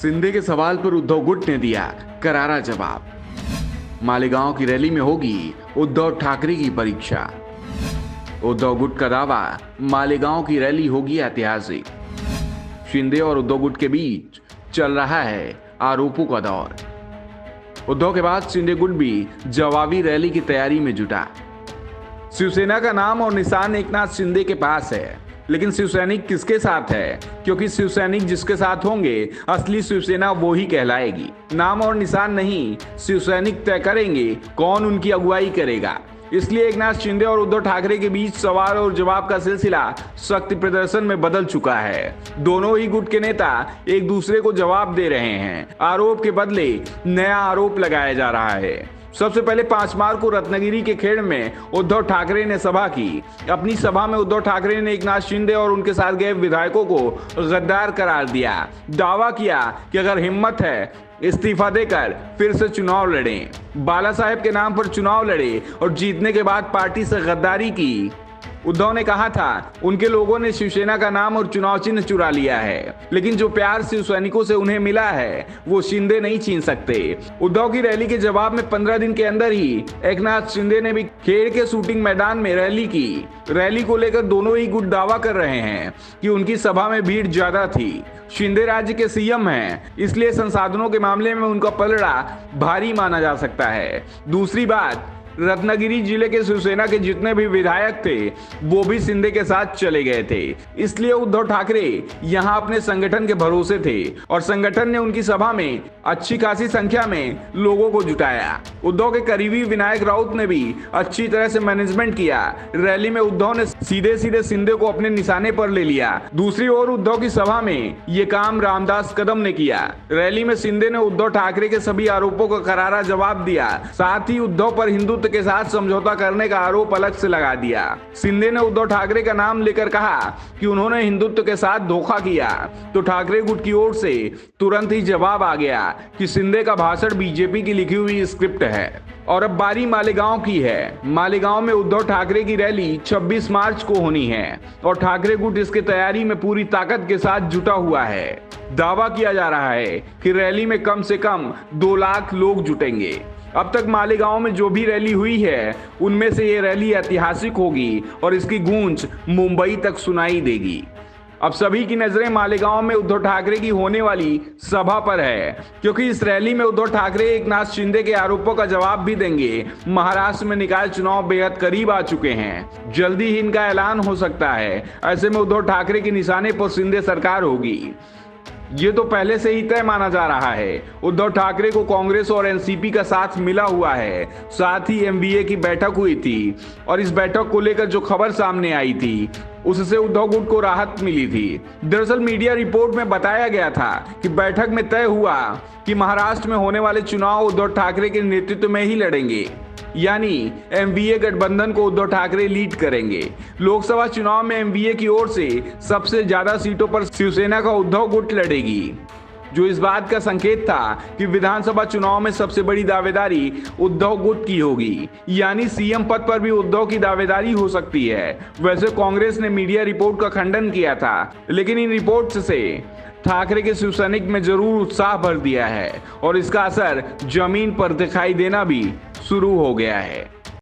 शिंदे के सवाल पर उद्धव गुट ने दिया करारा जवाब। मालेगांव की रैली में होगी उद्धव ठाकरे की परीक्षा। उद्धव गुट का दावा, मालेगांव की रैली होगी ऐतिहासिक। शिंदे और उद्धव गुट के बीच चल रहा है आरोपों का दौर। उद्धव के बाद शिंदे गुट भी जवाबी रैली की तैयारी में जुटा। शिवसेना का नाम और निशान एकनाथ शिंदे के पास है, लेकिन शिवसैनिक किसके साथ है? क्योंकि शिवसैनिक जिसके साथ होंगे असली शिवसेना वो ही कहलाएगी। नाम और निशान नहीं, शिवसैनिक तय करेंगे कौन उनकी अगुवाई करेगा। इसलिए एकनाथ शिंदे और उद्धव ठाकरे के बीच सवाल और जवाब का सिलसिला शक्ति प्रदर्शन में बदल चुका है। दोनों ही गुट के नेता एक दूसरे को जवाब दे रहे हैं। आरोप के बदले नया आरोप लगाया जा रहा है। सबसे पहले 5 मार्च को रत्नागिरी के खेड़ में उद्धव ठाकरे ने सभा की। अपनी सभा में उद्धव ठाकरे ने एकनाथ शिंदे और उनके साथ गए विधायकों को गद्दार करार दिया। दावा किया कि अगर हिम्मत है इस्तीफा देकर फिर से चुनाव लड़ें। बाला साहेब के नाम पर चुनाव लड़े और जीतने के बाद पार्टी से गद्दारी की। उद्धव ने कहा था उनके लोगों ने शिवसेना का नाम और चुनाव चिन्ह चुरा लिया है, लेकिन जो प्यार शिव सैनिकों से उन्हें मिला है वो शिंदे नहीं छीन सकते। उद्धव की रैली के जवाब में 15 दिन के अंदर ही एकनाथ शिंदे ने भी खेड़ के शूटिंग मैदान में रैली की। रैली को लेकर दोनों ही गुट दावा कर रहे हैं कि उनकी सभा में भीड़ ज्यादा थी। शिंदे राज्य के सीएम हैं, इसलिए संसाधनों के मामले में उनका पलड़ा भारी माना जा सकता है। दूसरी बात, रत्नागिरी जिले के शिवसेना के जितने भी विधायक थे वो भी शिंदे के साथ चले गए थे। इसलिए उद्धव ठाकरे यहां अपने संगठन के भरोसे थे और संगठन ने उनकी सभा में अच्छी खासी संख्या में लोगों को जुटाया। उद्धव के करीबी विनायक राउत ने भी अच्छी तरह से मैनेजमेंट किया। रैली में उद्धव ने सीधे सीधे शिंदे को अपने निशाने पर ले लिया। दूसरी ओर उद्धव की सभा में ये काम रामदास कदम ने किया। रैली में शिंदे ने उद्धव ठाकरे के सभी आरोपों का करारा जवाब दिया। साथ ही उद्धव पर हिंदुत्व के साथ समझौता करने का आरोप अलग से लगा दिया। शिंदे ने उद्धव ठाकरे का नाम लेकर कहा कि उन्होंने हिंदुत्व के साथ धोखा किया, तो ठाकरे गुट की ओर से तुरंत ही जवाब आ गया कि शिंदे का भाषण बीजेपी की लिखी हुई स्क्रिप्ट है। और अब बारी मालेगांव की है। मालेगांव में उद्धव ठाकरे की रैली 26 मार्च को होनी है और ठाकरे गुट इसके तैयारी में पूरी ताकत के साथ जुटा हुआ है। दावा किया जा रहा है कि रैली में कम से कम 2 लाख लोग जुटेंगे। अब तक मालेगांव में जो भी रैली हुई है उनमें से ये रैली ऐतिहासिक होगी और इसकी गूंज मुंबई तक सुनाई देगी। अब सभी की नजरें मालेगांव में उद्धव ठाकरे की होने वाली सभा पर है, क्योंकि इस रैली में उद्धव ठाकरे एकनाथ शिंदे के आरोपों का जवाब भी देंगे। महाराष्ट्र में निकाय चुनाव बेहद करीब आ चुके हैं, जल्दी ही इनका ऐलान हो सकता है। ऐसे में उद्धव ठाकरे के निशाने पर शिंदे सरकार होगी। ये तो पहले से ही तय माना जा रहा है। उद्धव ठाकरे को कांग्रेस और एनसीपी का साथ मिला हुआ है। साथ ही एमबीए की बैठक हुई थी और इस बैठक को लेकर जो खबर सामने आई थी उससे उद्धव गुट को राहत मिली थी। दरअसल मीडिया रिपोर्ट में बताया गया था कि बैठक में तय हुआ कि महाराष्ट्र में होने वाले चुनाव उद्धव ठाकरे के नेतृत्व में ही लड़ेंगे, यानी एमवीए गठबंधन को उद्धव ठाकरे लीड करेंगे। लोकसभा चुनाव में एमवीए की ओर से सबसे ज्यादा सीटों पर शिवसेना का उद्धव गुट लड़ेगी, जो इस बात का संकेत था कि विधानसभा चुनाव में सबसे बड़ी दावेदारी उद्धव गुट की होगी, यानी सीएम पद पर भी उद्धव की दावेदारी हो सकती है। वैसे कांग्रेस ने मीडिया रिपोर्ट का खंडन किया था, लेकिन इन रिपोर्ट्स से ठाकरे के शिवसैनिक में जरूर उत्साह भर दिया है और इसका असर जमीन पर दिखाई देना भी शुरू हो गया है।